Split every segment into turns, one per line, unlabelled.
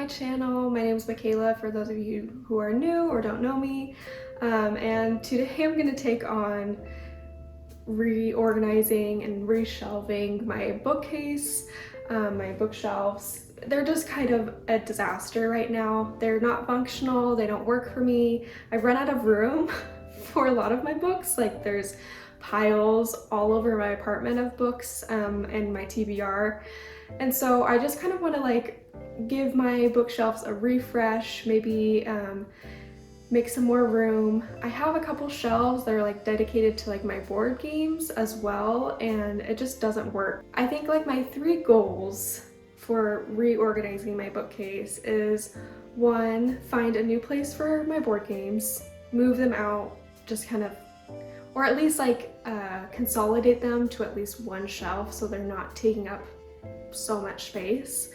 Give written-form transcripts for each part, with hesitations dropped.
my channel. My name is Michaela for those of you who are new or don't know me. And today I'm going to take on reorganizing and reshelving my bookcase, my bookshelves. They're just kind of a disaster right now. They're not functional, they don't work for me. I've run out of room for a lot of my books. Like there's piles all over my apartment of books and my TBR. And so I just kind of want to like give my bookshelves a refresh, maybe make some more room. I have a couple shelves that are like dedicated to like my board games as well, and it just doesn't work. I think like my 3 goals for reorganizing my bookcase is 1, find a new place for my board games, move them out, just kind of, or at least like consolidate them to at least one shelf so they're not taking up so much space.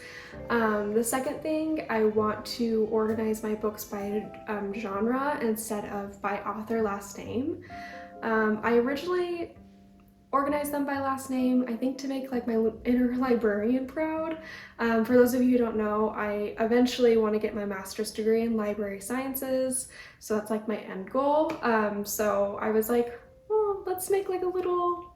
The second thing, I want to organize my books by genre instead of by author last name. I originally organized them by last name, I think to make like my inner librarian proud. For those of you who don't know, I eventually want to get my master's degree in library sciences, so that's like my end goal. So I was like, well, let's make like a little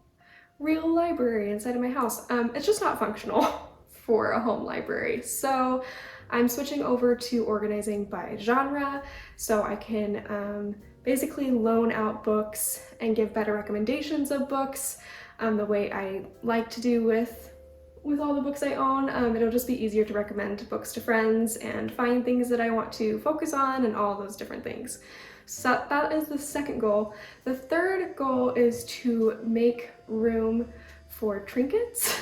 real library inside of my house. It's just not functional for a home library. So I'm switching over to organizing by genre so I can basically loan out books and give better recommendations of books the way I like to do with all the books I own. It'll just be easier to recommend books to friends and find things that I want to focus on and all those different things. So that is the second goal. The third goal is to make room for trinkets.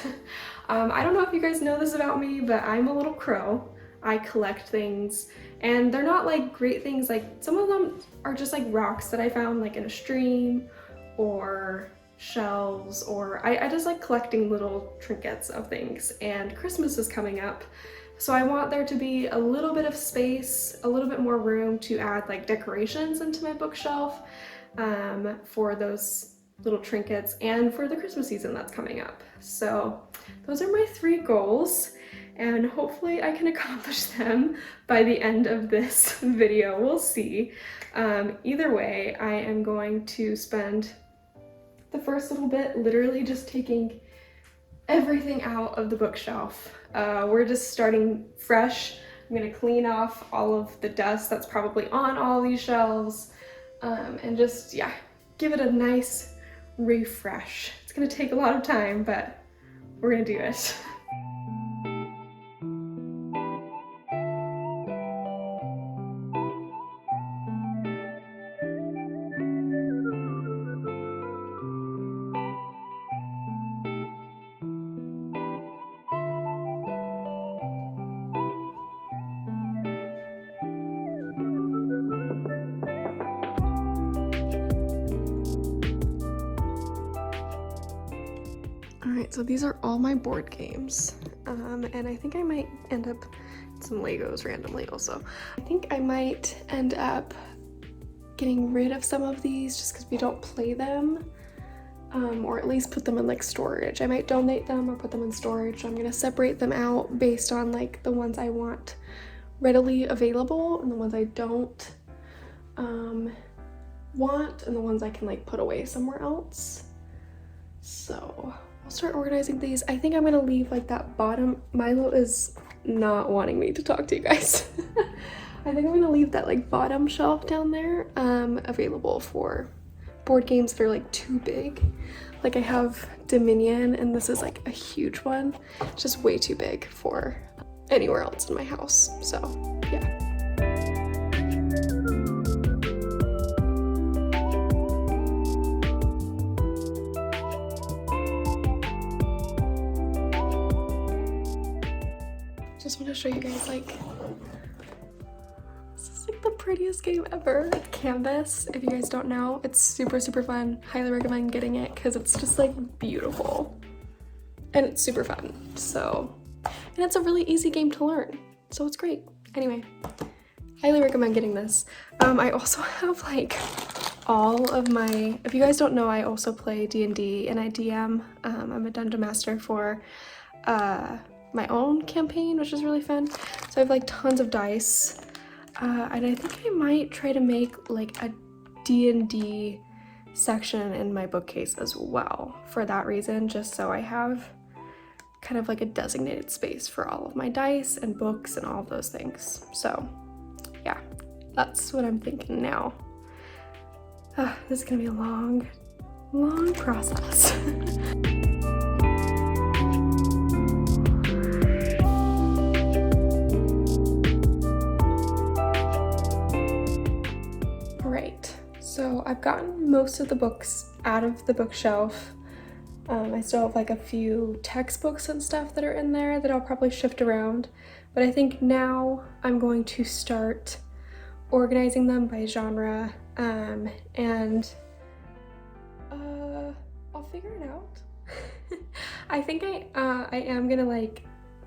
I don't know if you guys know this about me, but I'm a little crow. I collect things, and they're not like great things. Like some of them are just like rocks that I found like in a stream or shells, or I just like collecting little trinkets of things. And Christmas is coming up, so I want there to be a little bit of space, a little bit more room to add like decorations into my bookshelf for those little trinkets and for the Christmas season that's coming up. So those are my 3 goals, and hopefully I can accomplish them by the end of this video. We'll see. Either way, I am going to spend the first little bit literally just taking everything out of the bookshelf. We're just starting fresh. I'm gonna clean off all of the dust that's probably on all these shelves, and just, yeah, give it a nice refresh. It's gonna take a lot of time, but we're gonna do it. Alright, so these are all my board games, and I think I might end up some Legos randomly also. I think I might end up getting rid of some of these just because we don't play them, or at least put them in like storage. I might donate them or put them in storage. I'm gonna separate them out based on like the ones I want readily available and the ones I don't want, and the ones I can like put away somewhere else. So I'll start organizing these. I think I'm gonna leave like that bottom. Milo is not wanting me to talk to you guys. I think I'm gonna leave that like bottom shelf down there available for board games that are like too big. Like I have Dominion, and this is like a huge one. It's just way too big for anywhere else in my house. So yeah. Just want to show you guys like, this is like the prettiest game ever. Canvas, if you guys don't know, it's super fun. Highly recommend getting it because it's just like beautiful and it's super fun. So, and it's a really easy game to learn, so it's great. Anyway, highly recommend getting this. I also have like all of my, if you guys don't know, I also play D&D and I DM. I'm a dungeon master for my own campaign, which is really fun. So I have like tons of dice, and I think I might try to make like a D&D section in my bookcase as well for that reason, just so I have kind of like a designated space for all of my dice and books and all of those things. So yeah, that's what I'm thinking now. This is gonna be a long process. Right, so I've gotten most of the books out of the bookshelf. I still have like a few textbooks and stuff that are in there that I'll probably shift around, but I think now I'm going to start organizing them by genre, and I'll figure it out. I think I am gonna like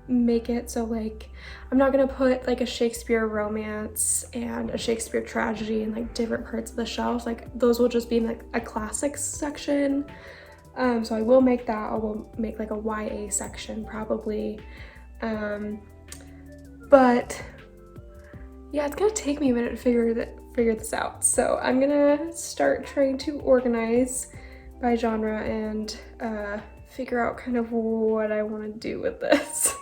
make it so like I'm not gonna put like a Shakespeare romance and a Shakespeare tragedy in like different parts of the shelves. Like those will just be in like a classics section. So I will make that. I will make like a YA section probably. But yeah, it's gonna take me a minute to figure this out. So I'm gonna start trying to organize by genre and figure out kind of what I want to do with this.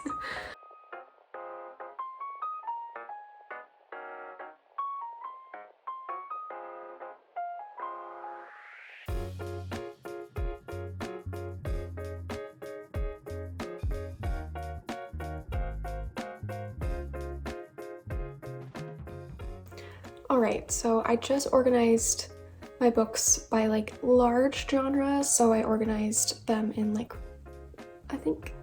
All right, so I just organized my books by like large genres. So I organized them in like, I think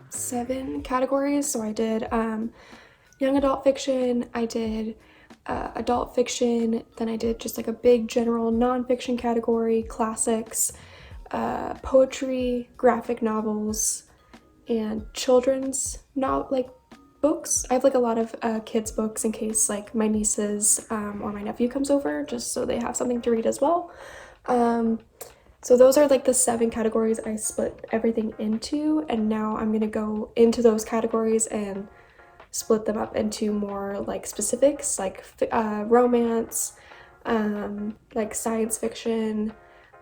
7 categories. So I did young adult fiction, I did adult fiction, then I did just like a big general nonfiction category, classics, poetry, graphic novels, and children's books. I have like a lot of kids books in case like my nieces or my nephew comes over, just so they have something to read as well. So those are like the 7 categories I split everything into, and now I'm gonna go into those categories and split them up into more like specifics, like romance, like science fiction,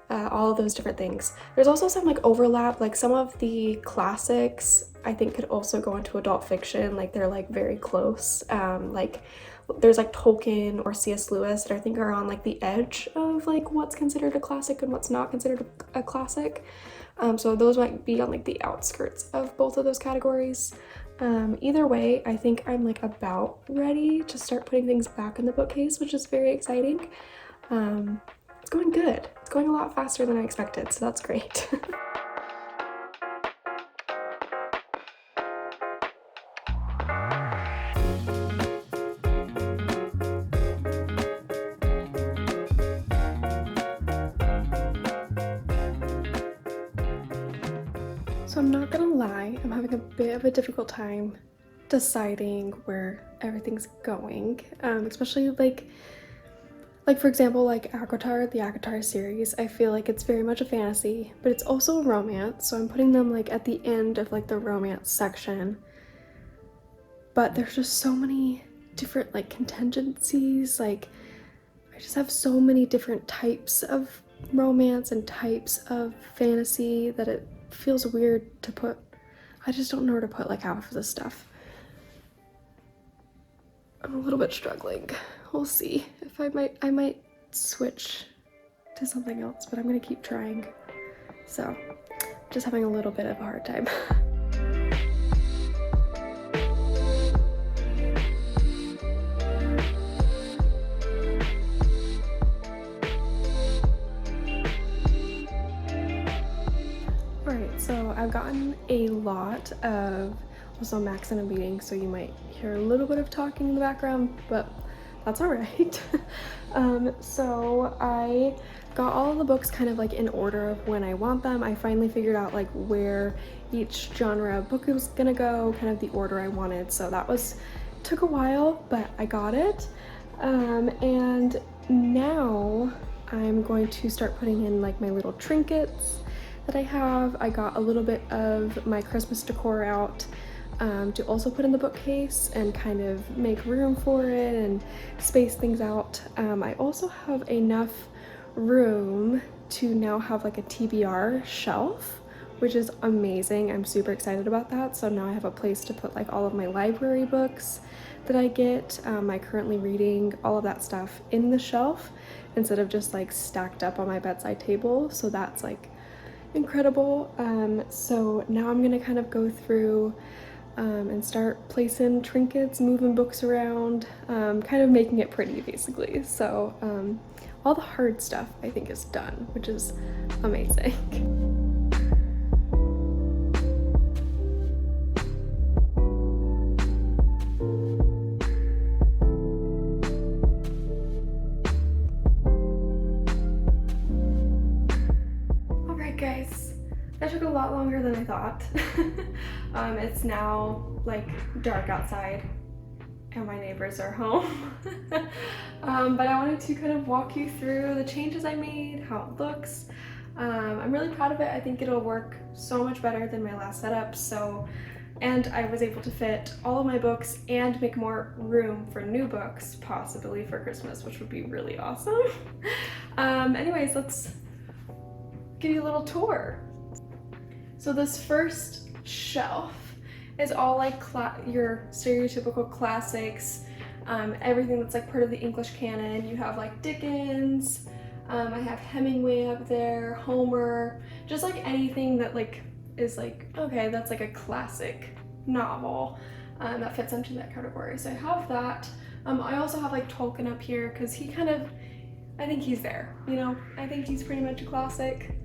all of those different things. There's also some like overlap, like some of the classics I think could also go into adult fiction, like they're like very close. Like there's like Tolkien or C.S. Lewis that I think are on like the edge of like what's considered a classic and what's not considered a classic. So those might be on like the outskirts of both of those categories. Either way, I think I'm like about ready to start putting things back in the bookcase, which is very exciting. It's going good. It's going a lot faster than I expected, so that's great. So I'm not gonna lie, I'm having a bit of a difficult time deciding where everything's going, especially like for example, like ACOTAR, the ACOTAR series. I feel like it's very much a fantasy, but it's also a romance, so I'm putting them like at the end of like the romance section. But there's just so many different like contingencies, like I just have so many different types of romance and types of fantasy that it feels weird to put. I just don't know where to put like half of this stuff. I'm a little bit struggling. We'll see if I might switch to something else, but I'm gonna keep trying. So just having a little bit of a hard time. Alright, so I've gotten a lot of, also Max in a meeting, so you might hear a little bit of talking in the background, but that's alright. So I got all of the books kind of like in order of when I want them. I finally figured out like where each genre of book was gonna go, kind of the order I wanted. So that took a while, but I got it. And now I'm going to start putting in like my little trinkets that I have. I got a little bit of my Christmas decor out. to also put in the bookcase and kind of make room for it and space things out. I also have enough room to now have like a TBR shelf, which is amazing. I'm super excited about that. So now I have a place to put like all of my library books that I get, my currently reading, all of that stuff in the shelf instead of just like stacked up on my bedside table. So that's like incredible. So now I'm gonna kind of go through and start placing trinkets, moving books around, kind of making it pretty basically. So all the hard stuff I think is done, which is amazing. That took a lot longer than I thought. It's now like dark outside and my neighbors are home. But I wanted to kind of walk you through the changes I made, how it looks. I'm really proud of it. I think it'll work so much better than my last setup. And I was able to fit all of my books and make more room for new books, possibly for Christmas, which would be really awesome. Anyways, let's give you a little tour. So this first shelf is all like your stereotypical classics, everything that's like part of the English canon. You have like Dickens, I have Hemingway up there, Homer, just like anything that like is like, okay, that's like a classic novel that fits into that category. So I have that. I also have like Tolkien up here because he kind of, I think he's there, you know? I think he's pretty much a classic.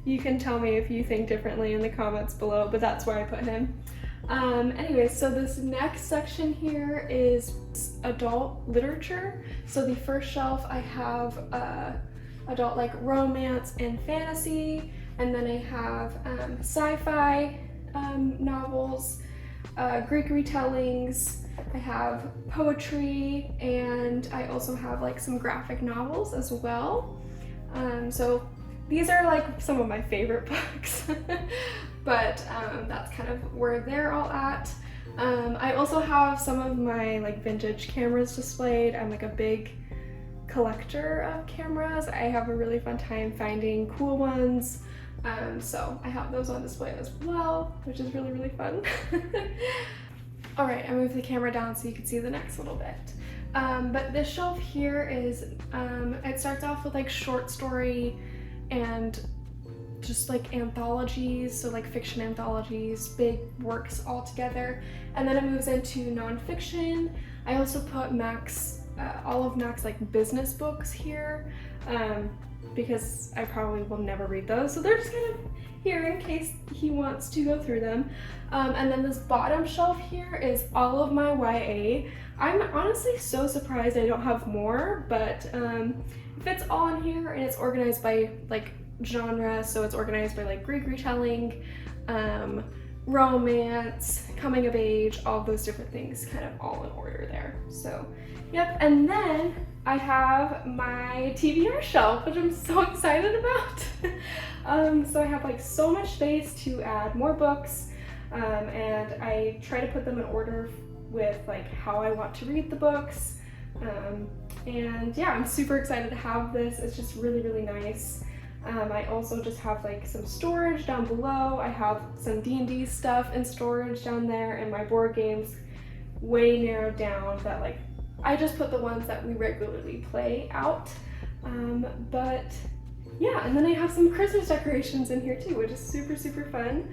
You can tell me if you think differently in the comments below, but that's where I put him. Anyways, so this next section here is adult literature. So the first shelf I have adult like romance and fantasy, and then I have sci-fi novels, Greek retellings, I have poetry, and I also have like some graphic novels as well. So these are like some of my favorite books, but that's kind of where they're all at. I also have some of my like vintage cameras displayed. I'm like a big collector of cameras. I have a really fun time finding cool ones. So I have those on display as well, which is really, really fun. All right, I moved the camera down so you can see the next little bit. But this shelf here is, it starts off with like short story and just like anthologies, so like fiction anthologies, big works all together, and then it moves into nonfiction. I also put all of Mac's like business books here, because I probably will never read those, so they're just kind of here in case he wants to go through them. And then this bottom shelf here is all of my YA. I'm honestly so surprised I don't have more, but it fits all in here, and it's organized by like genre, so it's organized by like Greek retelling, romance, coming of age, all of those different things kind of all in order there. So yep, and then I have my TBR shelf, which I'm so excited about. So I have like so much space to add more books, and I try to put them in order with like how I want to read the books. And yeah, I'm super excited to have this. It's just really, really nice. I also just have like some storage down below. I have some D&D stuff in storage down there, and my board games way narrowed down that like I just put the ones that we regularly play out. But yeah, and then I have some Christmas decorations in here too, which is super, super fun.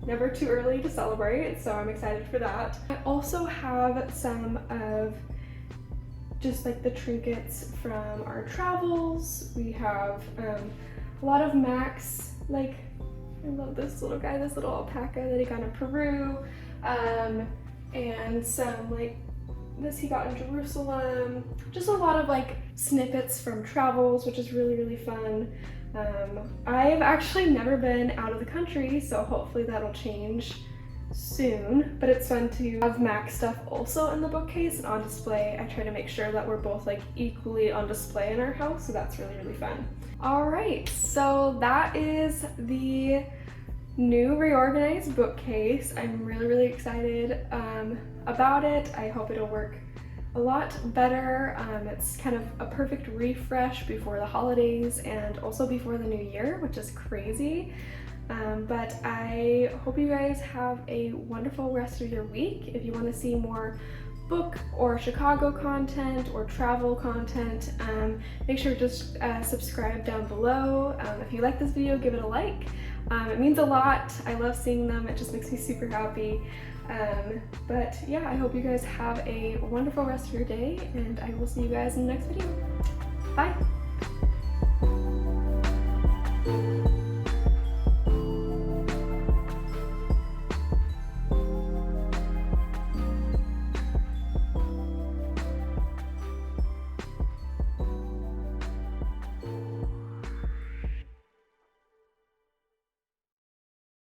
Never too early to celebrate, so I'm excited for that. I also have some of just like the trinkets from our travels. We have a lot of Mac's, like, I love this little guy, this little alpaca that he got in Peru, and some like this he got in Jerusalem. Just a lot of like snippets from travels, which is really, really fun. I've actually never been out of the country, so hopefully that'll change soon, but it's fun to have Mac stuff also in the bookcase and on display. I try to make sure that we're both like equally on display in our house, so that's really, really fun. All right, so that is the new reorganized bookcase. I'm really excited about it. I hope it'll work a lot better. It's kind of a perfect refresh before the holidays and also before the new year, which is crazy. But I hope you guys have a wonderful rest of your week. If you want to see more book or Chicago content or travel content, make sure to just subscribe down below. If you like this video, give it a like. It means a lot. I love seeing them. It just makes me super happy. But yeah, I hope you guys have a wonderful rest of your day, and I will see you guys in the next video. Bye!